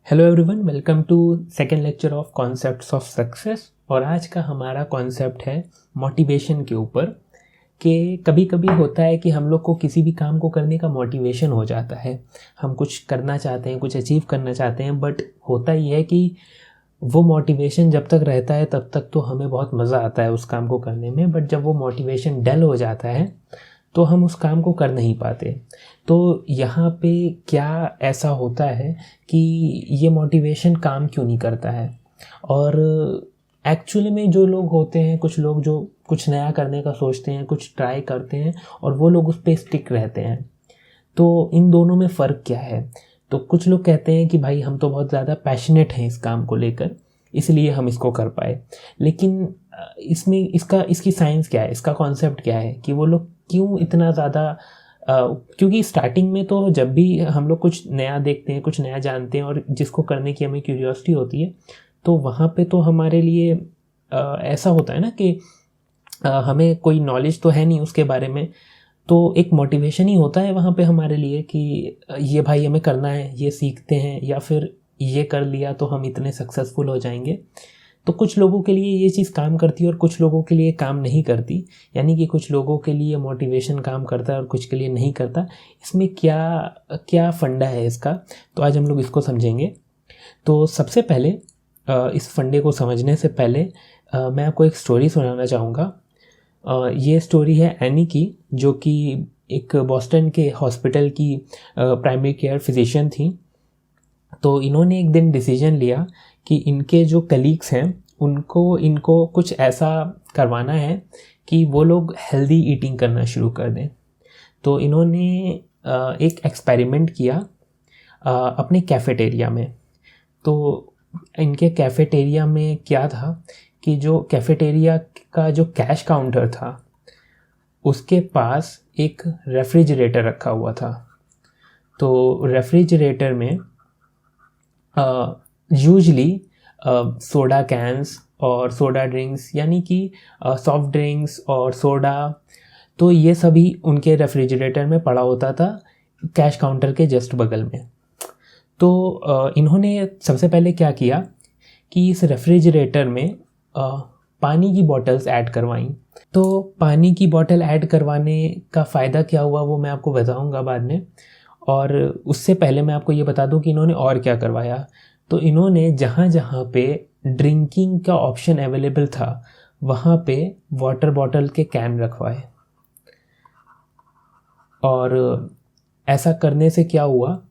Hello everyone, welcome to second lecture of concepts of success. और आज का हमारा कॉन्सेप्ट है मोटिवेशन के ऊपर। कि कभी कभी होता है कि हम लोग को किसी भी काम को करने का मोटिवेशन हो जाता है, हम कुछ करना चाहते हैं, कुछ अचीव करना चाहते हैं, बट होता ही है कि वो मोटिवेशन जब तक रहता है तब तक तो हमें बहुत मज़ा आता है उस काम को करने में, बट जब वो मोटिवेशन डल हो जाता है तो हम उस काम को कर नहीं पाते। तो यहाँ पे क्या ऐसा होता है कि ये मोटिवेशन काम क्यों नहीं करता है? और एक्चुअली में जो लोग होते हैं, कुछ लोग जो कुछ नया करने का सोचते हैं, कुछ ट्राई करते हैं और वो लोग उस पर स्टिक रहते हैं, तो इन दोनों में फ़र्क क्या है? तो कुछ लोग कहते हैं कि भाई हम तो बहुत ज़्यादा पैशनेट हैं इस काम को लेकर, इसलिए हम इसको कर पाए। लेकिन इसमें इसकी साइंस क्या है, इसका कॉन्सेप्ट क्या है कि वो लोग क्यों इतना ज़्यादा क्योंकि स्टार्टिंग में तो जब भी हम लोग कुछ नया देखते हैं, कुछ नया जानते हैं और जिसको करने की हमें क्यूरियोसिटी होती है, तो वहाँ पे तो हमारे लिए ऐसा होता है ना कि हमें कोई नॉलेज तो है नहीं उसके बारे में, तो एक मोटिवेशन ही होता है वहाँ पे हमारे लिए कि ये भाई हमें करना है, ये सीखते हैं, या फिर ये कर लिया तो हम इतने सक्सेसफुल हो जाएंगे। तो कुछ लोगों के लिए ये चीज़ काम करती है और कुछ लोगों के लिए काम नहीं करती, यानी कि कुछ लोगों के लिए मोटिवेशन काम करता है और कुछ के लिए नहीं करता। इसमें क्या क्या फंडा है इसका, तो आज हम लोग इसको समझेंगे। तो सबसे पहले इस फंडे को समझने से पहले मैं आपको एक स्टोरी सुनाना चाहूँगा। ये स्टोरी है एनी की, जो कि एक बॉस्टन के हॉस्पिटल की प्राइमरी केयर फिजिशियन थी। तो इन्होंने एक दिन डिसीजन लिया कि इनके जो कलीग्स हैं इनको कुछ ऐसा करवाना है कि वो लोग हेल्दी ईटिंग करना शुरू कर दें। तो इन्होंने एक एक्सपेरिमेंट किया अपने कैफ़ेटेरिया में। तो इनके कैफ़ेटेरिया में क्या था कि जो कैफ़ेटेरिया का जो कैश काउंटर था उसके पास एक रेफ्रिजरेटर रखा हुआ था। तो रेफ्रिजरेटर में यूजली सोडा कैंस और सोडा ड्रिंक्स, यानी कि सॉफ्ट ड्रिंक्स और सोडा, तो ये सभी उनके रेफ्रिजरेटर में पड़ा होता था कैश काउंटर के जस्ट बगल में। तो इन्होंने सबसे पहले क्या किया कि इस रेफ्रिजरेटर में पानी की बॉटल्स ऐड करवाईं। तो पानी की बॉटल ऐड करवाने का फ़ायदा क्या हुआ वो मैं आपको बताऊंगा बाद में, और उससे पहले मैं आपको ये बता दूं कि इन्होंने और क्या करवाया। तो इन्होंने जहाँ जहाँ पे ड्रिंकिंग का ऑप्शन अवेलेबल था वहाँ पे वाटर बॉटल के कैन रखवाए। और ऐसा करने से क्या हुआ,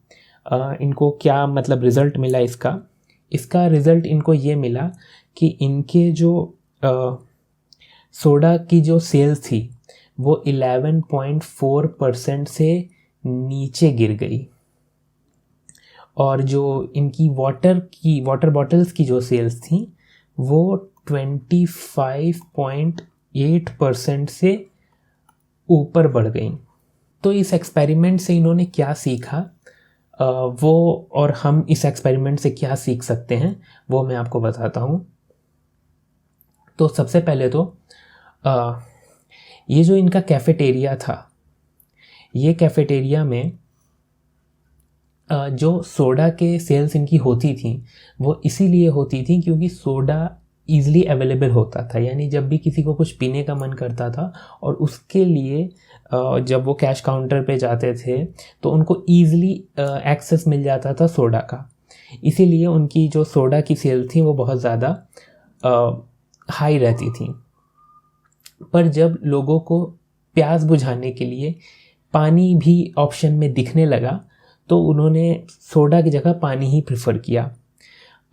इनको क्या मतलब रिज़ल्ट मिला इसका रिज़ल्ट इनको ये मिला कि इनके जो सोडा की जो सेल्स थी वो 11.4% से नीचे गिर गई, और जो इनकी वाटर बॉटल्स की जो सेल्स थी वो 25.8% से ऊपर बढ़ गई। तो इस एक्सपेरिमेंट से इन्होंने क्या सीखा वो, और हम इस एक्सपेरिमेंट से क्या सीख सकते हैं वो मैं आपको बताता हूँ। तो सबसे पहले तो ये जो इनका कैफ़ेटेरिया था, ये कैफ़ेटेरिया में जो सोडा के सेल्स इनकी होती थी वो इसीलिए होती थी क्योंकि सोडा ईज़िली अवेलेबल होता था। यानी जब भी किसी को कुछ पीने का मन करता था और उसके लिए जब वो कैश काउंटर पे जाते थे तो उनको ईज़िली एक्सेस मिल जाता था सोडा का, इसीलिए उनकी जो सोडा की सेल थी वो बहुत ज़्यादा हाई रहती थी। पर जब लोगों को प्यास बुझाने के लिए पानी भी ऑप्शन में दिखने लगा तो उन्होंने सोडा की जगह पानी ही प्रेफर किया,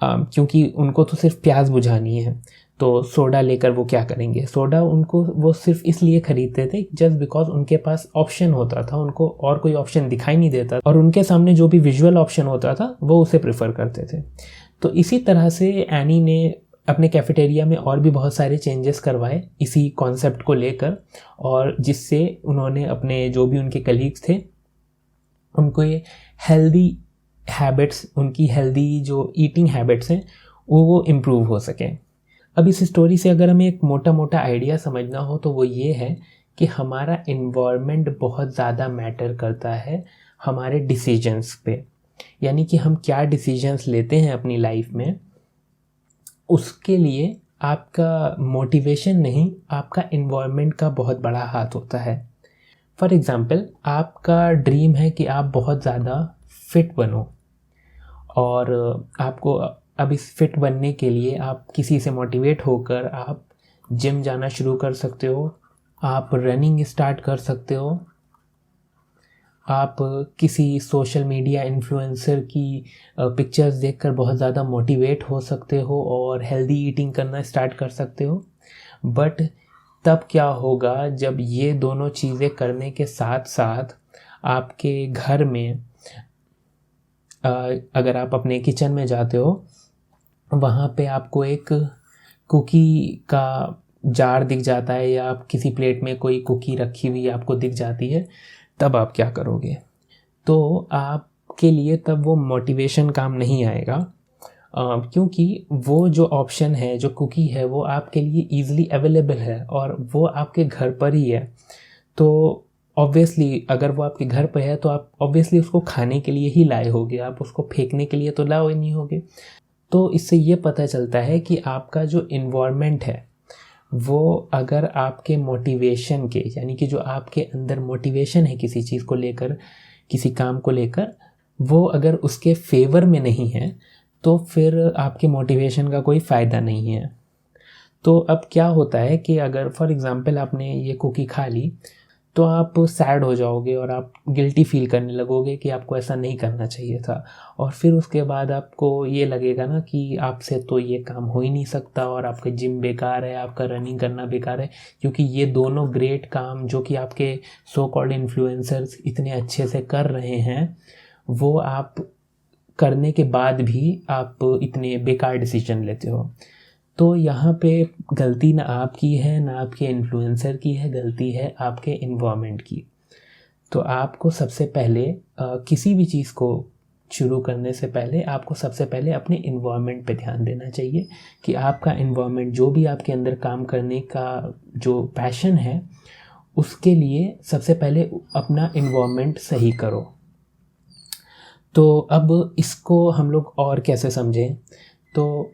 क्योंकि उनको तो सिर्फ प्यास बुझानी है, तो सोडा लेकर वो क्या करेंगे। सोडा उनको वो सिर्फ इसलिए ख़रीदते थे जस्ट बिकॉज उनके पास ऑप्शन होता था, उनको और कोई ऑप्शन दिखाई नहीं देता और उनके सामने जो भी विजुअल ऑप्शन होता था वो उसे प्रेफर करते थे। तो इसी तरह से एनी ने अपने कैफ़ेटेरिया में और भी बहुत सारे चेंजेस करवाए इसी कॉन्सेप्ट को लेकर, और जिससे उन्होंने अपने जो भी उनके कलीग्स थे उनको ये हेल्दी हैबिट्स, उनकी हेल्दी जो ईटिंग हैबिट्स हैं वो इम्प्रूव हो सकें। अब इस स्टोरी से अगर हमें एक मोटा मोटा आइडिया समझना हो तो वो ये है कि हमारा इन्वायरमेंट बहुत ज़्यादा मैटर करता है हमारे डिसीजंस पे। यानी कि हम क्या डिसीजंस लेते हैं अपनी लाइफ में, उसके लिए आपका मोटिवेशन नहीं, आपका इन्वायरमेंट का बहुत बड़ा हाथ होता है। फॉर एग्ज़ाम्पल, आपका ड्रीम है कि आप बहुत ज़्यादा फिट बनो, और आपको अब इस फिट बनने के लिए आप किसी से मोटिवेट होकर आप जिम जाना शुरू कर सकते हो, आप रनिंग स्टार्ट कर सकते हो, आप किसी सोशल मीडिया इन्फ्लुएंसर की पिक्चर्स देखकर बहुत ज़्यादा मोटिवेट हो सकते हो और हेल्दी ईटिंग करना स्टार्ट कर सकते हो। बट तब क्या होगा जब ये दोनों चीज़ें करने के साथ साथ आपके घर में अगर आप अपने किचन में जाते हो, वहाँ पे आपको एक कुकी का जार दिख जाता है, या आप किसी प्लेट में कोई कुकी रखी हुई आपको दिख जाती है, तब आप क्या करोगे? तो आपके लिए तब वो मोटिवेशन काम नहीं आएगा, क्योंकि वो जो ऑप्शन है, जो कुकी है, वो आपके लिए ईज़िली अवेलेबल है और वो आपके घर पर ही है। तो ऑब्वियसली अगर वो आपके घर पे है तो आप ऑब्वियसली उसको खाने के लिए ही लाए होगे, आप उसको फेंकने के लिए तो लाए ही नहीं होगे। तो इससे ये पता चलता है कि आपका जो इन्वायरमेंट है वो अगर आपके मोटिवेशन के, यानी कि जो आपके अंदर मोटिवेशन है किसी चीज़ को लेकर, किसी काम को लेकर, वो अगर उसके फेवर में नहीं है तो फिर आपके मोटिवेशन का कोई फ़ायदा नहीं है। तो अब क्या होता है कि अगर फॉर एग्ज़ाम्पल आपने ये कुकी खा ली, तो आप सैड हो जाओगे और आप गिल्टी फील करने लगोगे कि आपको ऐसा नहीं करना चाहिए था, और फिर उसके बाद आपको ये लगेगा ना कि आपसे तो ये काम हो ही नहीं सकता, और आपका जिम बेकार है, आपका रनिंग करना बेकार है, क्योंकि ये दोनों ग्रेट काम जो कि आपके सो कॉल्ड इन्फ्लुएंसर्स इतने अच्छे से कर रहे हैं, वो आप करने के बाद भी आप इतने बेकार डिसीजन लेते हो। तो यहाँ पे गलती ना आपकी है, ना आपके इन्फ्लुएंसर की है, गलती है आपके इन्वायरमेंट की। तो आपको सबसे पहले किसी भी चीज़ को शुरू करने से पहले आपको सबसे पहले अपने इन्वायरमेंट पे ध्यान देना चाहिए कि आपका इन्वायरमेंट, जो भी आपके अंदर काम करने का जो पैशन है, उसके लिए सबसे पहले अपना इन्वायरमेंट सही करो। तो अब इसको हम लोग और कैसे समझें? तो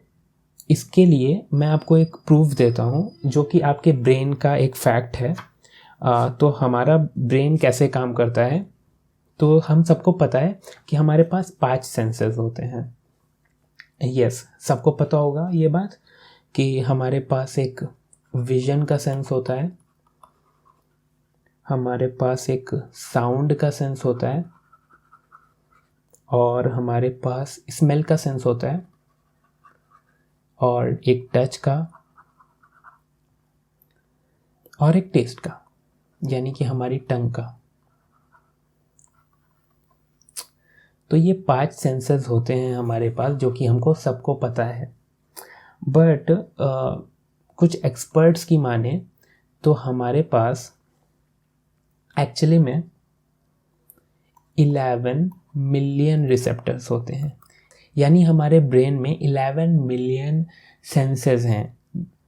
इसके लिए मैं आपको एक प्रूफ देता हूँ जो कि आपके ब्रेन का एक फैक्ट है। तो हमारा ब्रेन कैसे काम करता है, तो हम सबको पता है कि हमारे पास 5 सेंसेस होते हैं। यस, सबको पता होगा ये बात कि हमारे पास एक विजन का सेंस होता है, हमारे पास एक साउंड का सेंस होता है, और हमारे पास स्मेल का सेंस होता है, और एक टच का, और एक टेस्ट का, यानी कि हमारी टंग का। तो ये 5 सेंसेस होते हैं हमारे पास, जो कि हमको सबको पता है। बट कुछ एक्सपर्ट्स की माने तो हमारे पास एक्चुअली में 11 मिलियन रिसेप्टर्स होते हैं, यानी हमारे ब्रेन में 11 मिलियन सेंसेस हैं।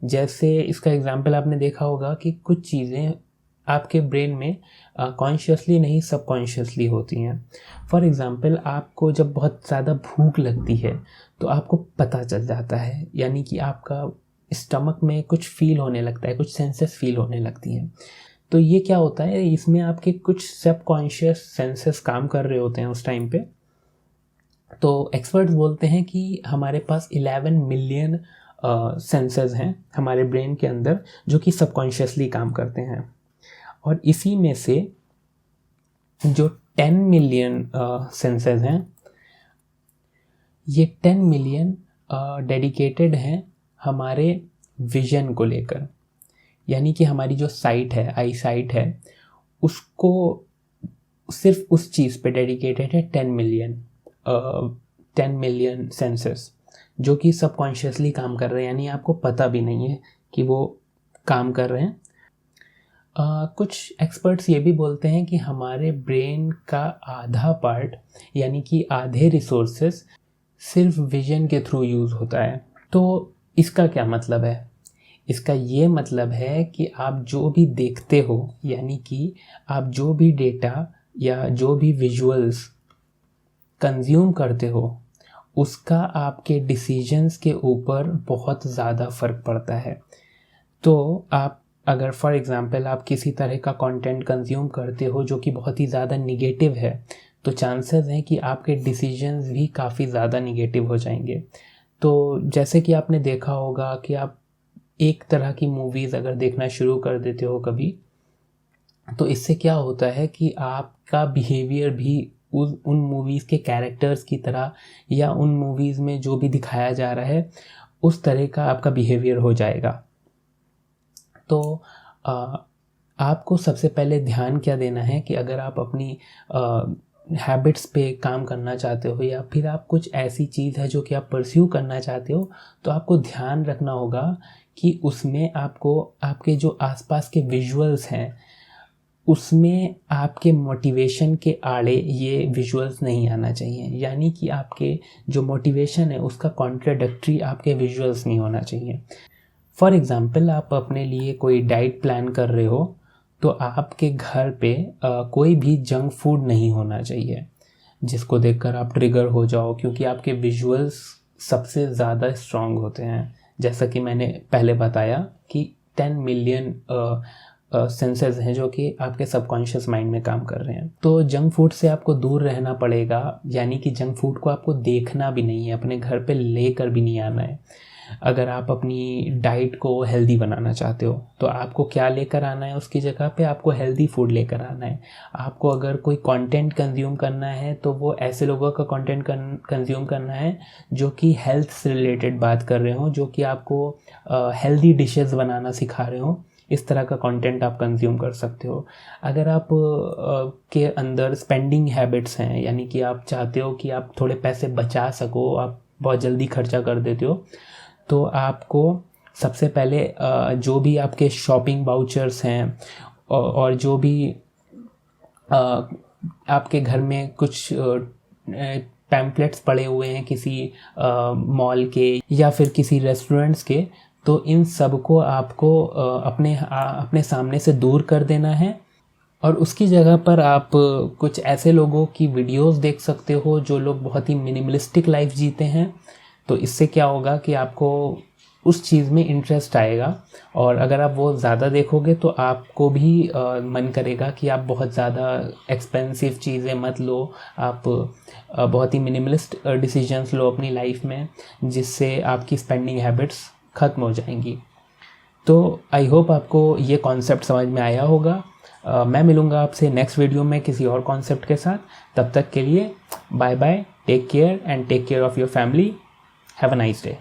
जैसे इसका एग्जांपल आपने देखा होगा कि कुछ चीज़ें आपके ब्रेन में कॉन्शियसली नहीं, सबकॉन्शियसली होती हैं। फॉर एग्जांपल, आपको जब बहुत ज़्यादा भूख लगती है तो आपको पता चल जाता है, यानी कि आपका स्टमक में कुछ फील होने लगता है, कुछ सेंसेस फील होने लगती हैं। तो ये क्या होता है, इसमें आपके कुछ सबकॉन्शियस सेंसेस काम कर रहे होते हैं उस टाइम पे। तो एक्सपर्ट्स बोलते हैं कि हमारे पास 11 मिलियन सेंसेस हैं हमारे ब्रेन के अंदर, जो कि सबकॉन्शियसली काम करते हैं। और इसी में से जो 10 मिलियन सेंसेस हैं, ये 10 मिलियन डेडिकेटेड हैं हमारे विजन को लेकर, यानी कि हमारी जो साइट है, आई साइट है, उसको सिर्फ उस चीज़ पे डेडिकेटेड है 10 मिलियन सेंसेस, जो कि सबकॉन्शियसली काम कर रहे हैं, यानी आपको पता भी नहीं है कि वो काम कर रहे हैं। कुछ एक्सपर्ट्स ये भी बोलते हैं कि हमारे ब्रेन का आधा पार्ट, यानी कि आधे रिसोर्सेस सिर्फ विजन के थ्रू यूज़ होता है। तो इसका क्या मतलब है? इसका ये मतलब है कि आप जो भी देखते हो, यानी कि आप जो भी डेटा या जो भी विजुअल्स कंज्यूम करते हो उसका आपके डिसीजंस के ऊपर बहुत ज़्यादा फ़र्क पड़ता है। तो आप अगर फॉर एग्ज़ाम्पल आप किसी तरह का कंटेंट कंज्यूम करते हो जो कि बहुत ही ज़्यादा निगेटिव है, तो चांसेस हैं कि आपके डिसीजंस भी काफ़ी ज़्यादा निगेटिव हो जाएंगे। तो जैसे कि आपने देखा होगा कि आप एक तरह की मूवीज़ अगर देखना शुरू कर देते हो कभी, तो इससे क्या होता है कि आपका बिहेवियर भी उन मूवीज़ के कैरेक्टर्स की तरह या उन मूवीज़ में जो भी दिखाया जा रहा है उस तरह का आपका बिहेवियर हो जाएगा। तो आपको सबसे पहले ध्यान क्या देना है कि अगर आप अपनी हैबिट्स पे काम करना चाहते हो या फिर आप कुछ ऐसी चीज़ है जो कि आप परस्यू करना चाहते हो, तो आपको ध्यान रखना होगा कि उसमें आपको आपके जो आसपास के विजुअल्स हैं उसमें आपके मोटिवेशन के आड़े ये विजुअल्स नहीं आना चाहिए। यानी कि आपके जो मोटिवेशन है उसका कॉन्ट्राडिक्टरी आपके विजुअल्स नहीं होना चाहिए। फॉर एग्ज़ाम्पल आप अपने लिए कोई डाइट प्लान कर रहे हो, तो आपके घर पे कोई भी जंक फूड नहीं होना चाहिए जिसको देखकर आप ट्रिगर हो जाओ, क्योंकि आपके विजुअल्स सबसे ज़्यादा स्ट्रॉन्ग होते हैं। जैसा कि मैंने पहले बताया कि 10 मिलियन सेंसेस हैं जो कि आपके सबकॉन्शियस माइंड में काम कर रहे हैं। तो जंक फूड से आपको दूर रहना पड़ेगा, यानी कि जंक फूड को आपको देखना भी नहीं है, अपने घर पे लेकर भी नहीं आना है। अगर आप अपनी डाइट को हेल्दी बनाना चाहते हो तो आपको क्या लेकर आना है, उसकी जगह पे आपको हेल्दी फूड लेकर आना है। आपको अगर कोई कंटेंट कंज्यूम करना है तो वो ऐसे लोगों का कंटेंट कंज्यूम करना है जो कि हेल्थ से रिलेटेड बात कर रहे हो, जो कि आपको हेल्दी डिशेस बनाना सिखा रहे हो। इस तरह का कंटेंट आप कंज्यूम कर सकते हो। अगर आप के अंदर स्पेंडिंग हैबिट्स हैं, यानी कि आप चाहते हो कि आप थोड़े पैसे बचा सको, आप बहुत जल्दी खर्चा कर देते हो, तो आपको सबसे पहले जो भी आपके शॉपिंग वाउचर्स हैं और जो भी आपके घर में कुछ पैम्पलेट्स पड़े हुए हैं किसी मॉल के या फिर किसी रेस्टोरेंट्स के, तो इन सब को आपको अपने सामने से दूर कर देना है और उसकी जगह पर आप कुछ ऐसे लोगों की वीडियोस देख सकते हो जो लोग बहुत ही मिनिमलिस्टिक लाइफ जीते हैं। तो इससे क्या होगा कि आपको उस चीज़ में इंटरेस्ट आएगा, और अगर आप वो ज़्यादा देखोगे तो आपको भी मन करेगा कि आप बहुत ज़्यादा एक्सपेंसिव चीज़ें मत लो, आप बहुत ही मिनिमलिस्ट डिसीजंस लो अपनी लाइफ में, जिससे आपकी स्पेंडिंग हैबिट्स ख़त्म हो जाएंगी। तो आई होप आपको ये कॉन्सेप्ट समझ में आया होगा। मैं मिलूँगा आपसे नेक्स्ट वीडियो में किसी और कॉन्सेप्ट के साथ। तब तक के लिए bye bye, take care and take care of your family. Have a nice day.